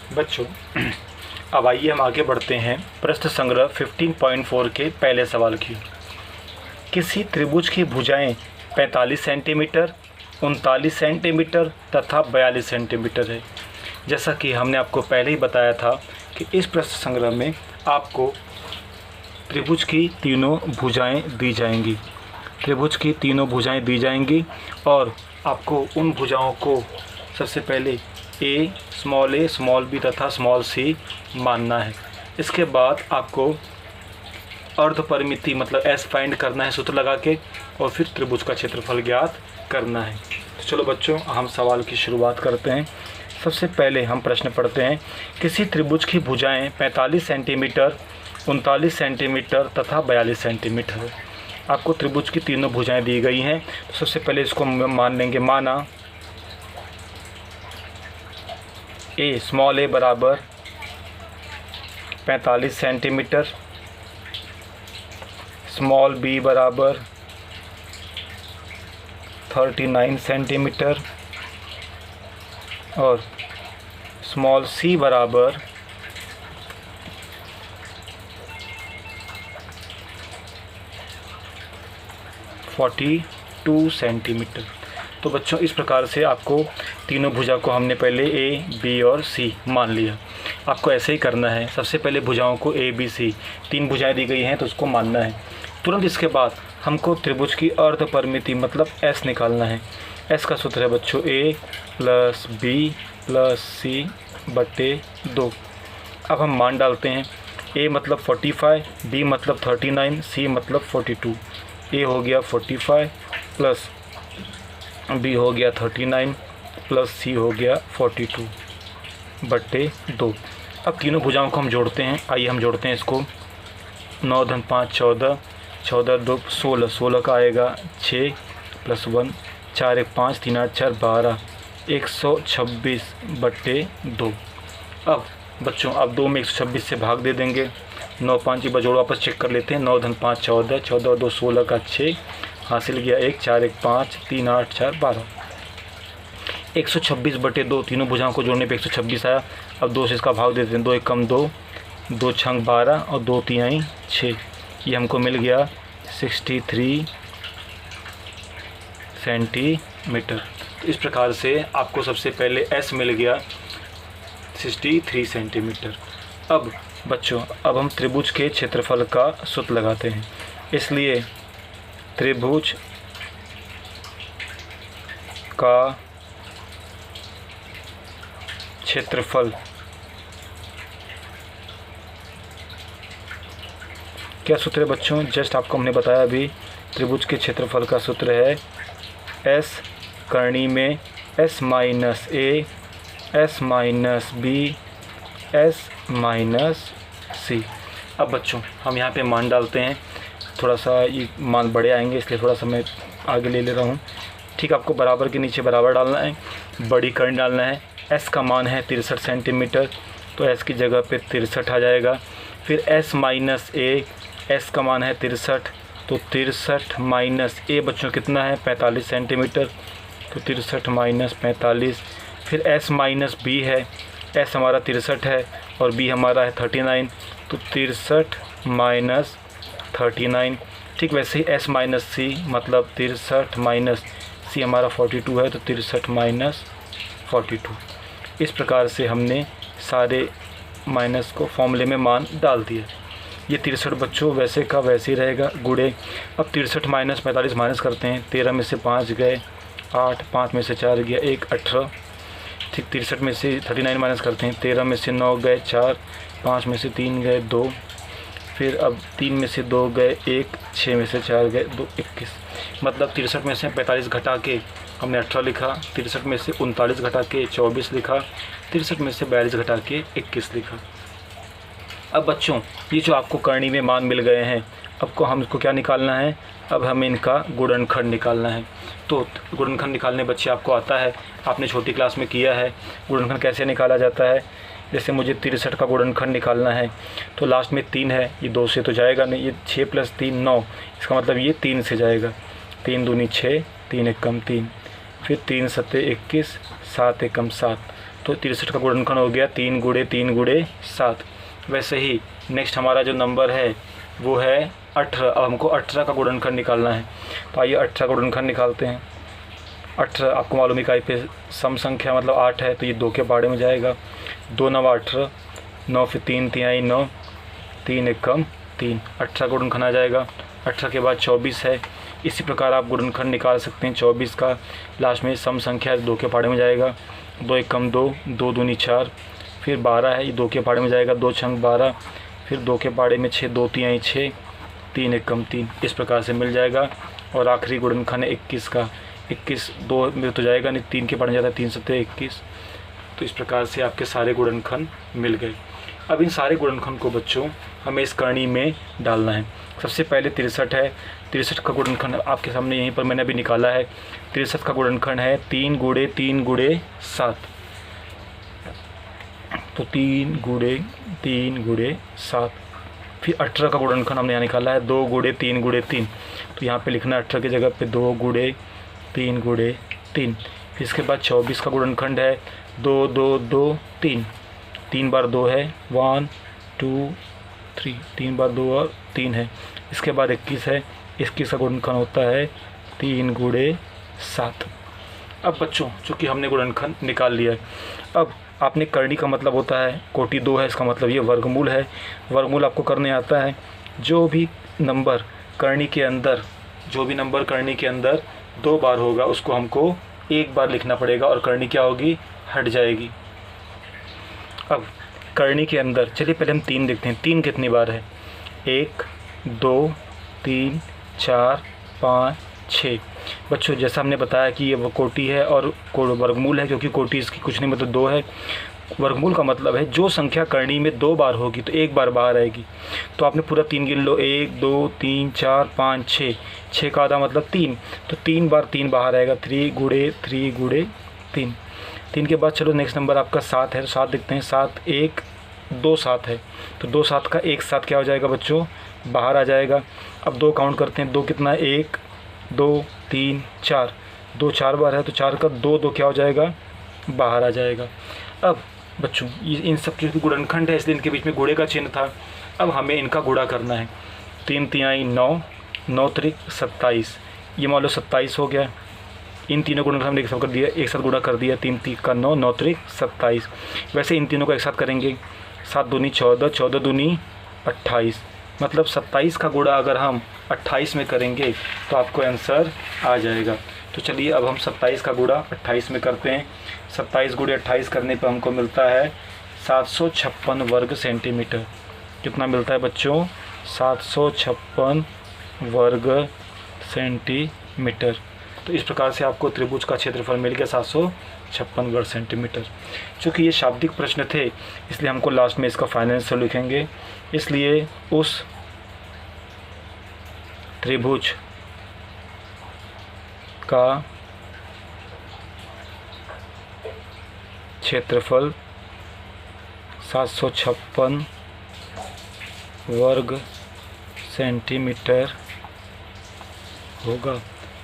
बच्चों, अब आइए हम आगे बढ़ते हैं प्रश्न संग्रह 15.4 के पहले सवाल की। किसी त्रिभुज की भुजाएं 45 सेंटीमीटर, 39 सेंटीमीटर तथा 42 सेंटीमीटर है। जैसा कि हमने आपको पहले ही बताया था कि इस प्रश्न संग्रह में आपको त्रिभुज की तीनों भुजाएं दी जाएंगी। त्रिभुज की तीनों भुजाएं दी जाएंगी और आपको उन भुजाओं को सबसे पहले a, स्मॉल b तथा स्मॉल c मानना है। इसके बाद आपको अर्धपरिमिति मतलब s फाइंड करना है सूत्र लगा के, और फिर त्रिभुज का क्षेत्रफल ज्ञात करना है। तो चलो बच्चों, हम सवाल की शुरुआत करते हैं। सबसे पहले हम प्रश्न पढ़ते हैं। किसी त्रिभुज की भुजाएं 45 सेंटीमीटर, 39 सेंटीमीटर तथा 42 सेंटीमीटर है। आपको त्रिभुज की तीनों भुजाएं दी गई हैं। तो सबसे पहले इसको मान लेंगे। माना a, स्मॉल a बराबर 45 सेंटीमीटर, स्मॉल b बराबर 39 सेंटीमीटर और स्मॉल c बराबर 42 सेंटीमीटर। तो बच्चों, इस प्रकार से आपको तीनों भुजा को हमने पहले a, b और c मान लिया। आपको ऐसे ही करना है। सबसे पहले भुजाओं को a, b, c तीन भुजाएं दी गई हैं तो उसको मानना है। तुरंत इसके बाद हमको त्रिभुज की अर्धपरिमिति मतलब s निकालना है। s का सूत्र है बच्चों a plus b plus c बटे 2। अब हम मान डालते हैं। a मतलब 45, b मतलब 39, c मतलब 42। a हो गया 45 प्लस b हो गया 39 प्लस c हो गया 42 बटे 2। अब तीनों भुजाओं को हम जोड़ते हैं। आइए हम जोड़ते हैं इसको। 9 धन 5 14, 14 2 16, 16 का आएगा 6 प्लस 1, 4 1 5, 3 8 4 12, 126 बटे 2। अब बच्चों, अब 2 में 126 से भाग दे देंगे। 9 5 बजोड़ वापस चेक कर लेते हैं। 9 धन 5 14, 14 2 16 का 6 हासिल गया 1, 4 1 5, 3 8 4 12, 126 बटे 2। तीनों भुजाओं को जोड़ने पे 126 आया। अब 2 से इसका भाग देते हैं। 2 1 कम 2, 2 छंग 12 और 2 3 6। ये हमको मिल गया 63 सेंटीमीटर। तो इस प्रकार से आपको सबसे पहले s मिल गया 63 सेंटीमीटर। अब बच्चों, अब हम त्रिभुज के क्षेत्रफल का सूत्र लगाते हैं। इसलिए त्रिभुज का क्षेत्रफल क्या सूत्र है बच्चों? जस्ट आपको हमने बताया अभी। त्रिभुज के क्षेत्रफल का सूत्र है s करणी में s minus a, s minus b, s minus c। अब बच्चों, हम यहाँ पे मान डालते हैं। थोड़ा सा ये मान बड़े आएंगे इसलिए थोड़ा सा मैं आगे ले रहा हूँ। ठीक, आपको बराबर के नीचे बराबर डालना है, बड़ी करंट डालना है। s का मान है 63 सेंटीमीटर, तो s की जगह पे 63 आ जाएगा। फिर s माइनस a, s का मान है 63, तो 63 माइनस a बच्चों कितना है 45 सेंटीमीटर, तो 63 माइनस 45। फिर s माइनस b है, s हमारा 63 है और b हमारा है 39, तो 63 माइनस 39। ठीक, वैसे ही s माइनस c मतलब 63 माइनस c हमारा 42 है, तो 63 माइनस 42। इस प्रकार से हमने सारे माइनस को फॉर्मूले में मान डाल दिया। ये 63 बच्चों वैसे का वैसे ही रहेगा, गुड़े। अब 63 माइनस 45 माइनस करते हैं। 13 में से 5 गए 8, 5 में से 4 गया 1, 18। ठीक, 63 में से 39 माइनस करते हैं। 13 में से 9 गए 4, 5 में से 3 गए 2, फिर अब 3 में से 2 गए 1, 6 में से 4 गए 2, 21। मतलब 63 में से 45 घटा के हमने 18 लिखा, 63 में से 39 घटा के 24 लिखा, 63 में से 42 घटा के 21 लिखा। अब बच्चों, ये जो आपको करणी में मान मिल गए हैं, अब को हम इसको क्या निकालना है? अब हमें इनका गुणनखंड निकालना है। तो गुणनखंड निकालने बच्चे आपको आता है, आपने छोटी क्लास में किया है। गुणनखंड कैसे निकाला जाता है? जैसे मुझे 63 का गुणनखंड निकालना है, तो लास्ट में 3 है, ये 2 से तो जाएगा नहीं। ये 6 + 3 9, इसका मतलब ये 3 से जाएगा। 3 दूनी 6, 3 एकम 3, फिर 3 सत्ते 21, 7 एकम 7। तो 63 का गुणनखंड हो गया 3 गुणे 3 गुणे 7। वैसे ही नेक्स्ट हमारा जो नंबर है वो है 18। अब हमको 18 का गुणनखंड निकालना है, तो आइए 18 का गुणनखंड निकालते हैं। 18 आपको मालूम इकाई पे सम संख्या मतलब 8 है, तो ये 2 के पहाड़े में जाएगा। 2 9 18, 9 फिर 3 3 9, 3 एकम 3, 18 का गुणनखंड आ जाएगा। 18 के बाद 24 है। इसी प्रकार आप गुणनखंड निकाल सकते हैं 24 का। लास्ट में सम संख्या 2 के पहाड़े में जाएगा। 2 एकम 2, 2 दूनी 4, फिर 12 है, ये 2 के पहाड़े में जाएगा। 2 छंग 12, फिर 2 के पहाड़े में 6, 2 3 6, 3 एकम 3, इस प्रकार से मिल जाएगा। और आखिरी गुणनखंड 21 का। 21 2 में तो जाएगा नहीं, 3 के पहाड़े में जाता है, 3 7 21। तो इस प्रकार से आपके सारे गुणनखंड मिल गए। अब इन सारे गुणनखंड को बच्चों हमें इस करणी में डालना है। सबसे पहले 63 है। 63 का गुणनखंड आपके सामने यहीं पर मैंने अभी निकाला है। 63 का गुणनखंड है 3 गुणे 3 गुणे 7, तो 3 गुणे 3 गुणे 7। फिर 18 का गुणनखंड हमने यहाँ निकाला है 2 गुणे 3 गुणे 3, तो यहाँ पे लिखना है 18 की जगह पे 2 गुणे 3 गुणे 3। फिर इसके बाद 24 का गुणनखंड है 2 2 2 3, 3 बार 2 है, 1 2 3, 3 बार 2 और 3 है। इसके बाद 21 है। 21 का गुणनखंड होता है 3 गुणे 7। अब बच्चों चूँकि हमने गुणनखंड निकाल लिया है, अब आपने करणी का मतलब होता है कोटि 2 है, इसका मतलब ये वर्गमूल है। वर्गमूल आपको करने आता है। जो भी नंबर करणी के अंदर 2 बार होगा उसको हमको 1 बार लिखना पड़ेगा और करणी क्या होगी, हट जाएगी। अब करणी के अंदर चलिए पहले हम 3 देखते हैं। 3 कितनी बार है, 1 2 3 4 5 6। बच्चों जैसा हमने बताया कि ये वो कोटि है और वर्गमूल है, क्योंकि कोटि इसकी कुछ नहीं मतलब 2 है। वर्गमूल का मतलब है जो संख्या करणी में 2 बार होगी तो 1 बार बाहर आएगी। तो आपने पूरा 3 गिन लो, 1 2 3 4 5 6, 6 का आधा मतलब 3, तो 3 बार 3 बाहर आएगा। 3 गुणे 3। 3 के बाद चलो नेक्स्ट नंबर आपका 7 है, तो 7 देखते हैं। 7 1 2 7 है, तो 2 7 का 1 7 क्या हो जाएगा बच्चों, बाहर आ जाएगा। अब 2 काउंट करते हैं। 2 कितना है, 1 2 3 4, 2 4 बार है, तो 4 का 2 2 क्या हो जाएगा, बाहर आ जाएगा। अब बच्चों ये इन सब की गुणनखंड है, इसलिए इनके बीच में गुणे का चिन्ह था। अब हमें इनका गुणा करना है। 3 3 9, 9 3 27, ये मान लो 27 हो गया। इन तीनों गुणनखंड हमने एक साथ गुणा कर दिया। 3 3 का 9, 9 3 27। वैसे इन तीनों को एक साथ करेंगे। 7 दूनी 14, 14 दूनी 28, मतलब 27 का गुणा अगर हम 28 में करेंगे तो आपको आंसर आ जाएगा। तो चलिए अब हम 27 का गुणा 28 में करते हैं। 27 गुणे 28 करने पर हमको मिलता है 756 वर्ग सेंटीमीटर। कितना मिलता है बच्चों, 756 वर्ग सेंटीमीटर। तो इस प्रकार से आपको त्रिभुज का क्षेत्रफल मिल गया 756 वर्ग सेंटीमीटर। चूँकि ये शाब्दिक प्रश्न थे इसलिए हमको लास्ट में इसका फाइनल आंसर लिखेंगे। इसलिए उस त्रिभुज का क्षेत्रफल 756 वर्ग सेंटीमीटर होगा।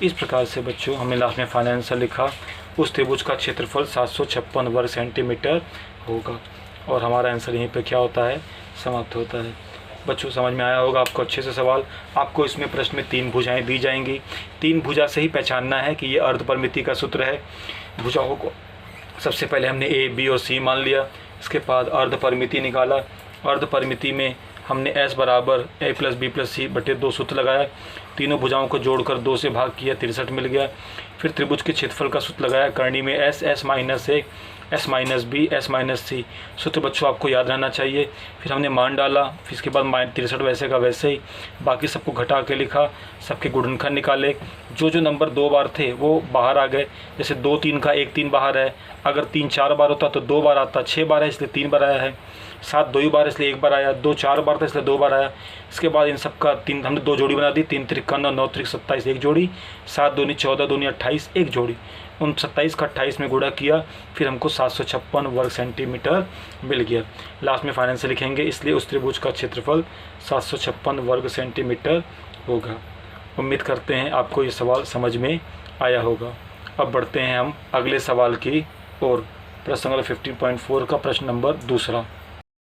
इस प्रकार से बच्चों हमने लास्ट में फाइनल आंसर लिखा, उस त्रिभुज का क्षेत्रफल 756 वर्ग सेंटीमीटर होगा। और हमारा आंसर यहीं पे क्या होता है, समाप्त होता है। बच्चों समझ में आया होगा आपको अच्छे से सवाल। आपको इसमें प्रश्न में 3 भुजाएं दी जाएंगी। 3 भुजा से ही पहचानना है कि ये अर्धपरिमिति का सूत्र है। भुजाओं को सबसे पहले हमने ए बी और सी मान लिया, इसके बाद अर्धपरिमिति निकाला। अर्धपरिमिति में हमने s बराबर a प्लस बी प्लस सी बटे 2 सूत्र लगाया। तीनों भुजाओं को जोड़कर 2 से भाग किया, 63 मिल गया। फिर त्रिभुज के क्षेत्रफल का सूत्र लगाया। करणी में s, s minus a, s minus B, s minus C सूत्र बच्चों आपको याद रहना चाहिए। फिर हमने मान डाला, फिर इसके बाद -63 वैसे का वैसे ही, बाकी सबको घटा के लिखा, सबके गुणनखंड निकाले। जो नंबर 2 बार थे वो बाहर आ गए। जैसे 2 3 का 1 3 बाहर है, अगर 3 4 बार होता तो 2 बार आता। 6 बार है इसलिए 3 बार आया है। 7 2 ही बार इसलिए 1 बार आया। 2 4 बार था इसलिए 2 बार आया। इसके बाद इन सब का 3 हमने 2 जोड़ी बना दी। 3 3 9, 9 3 27 एक जोड़ी, 7 दूनी 14 दूनी 28 एक जोड़ी। उन 27 का 28 में गुणा किया, फिर हमको 756 वर्ग सेंटीमीटर मिल गया। लास्ट में फाइनल से लिखेंगे, इसलिए उस त्रिभुज का क्षेत्रफल 756 वर्ग सेंटीमीटर होगा। उम्मीद करते हैं आपको ये सवाल समझ में आया होगा। अब बढ़ते हैं हम अगले सवाल की ओर। प्रश्न संख्या 15.4 का प्रश्न नंबर 2।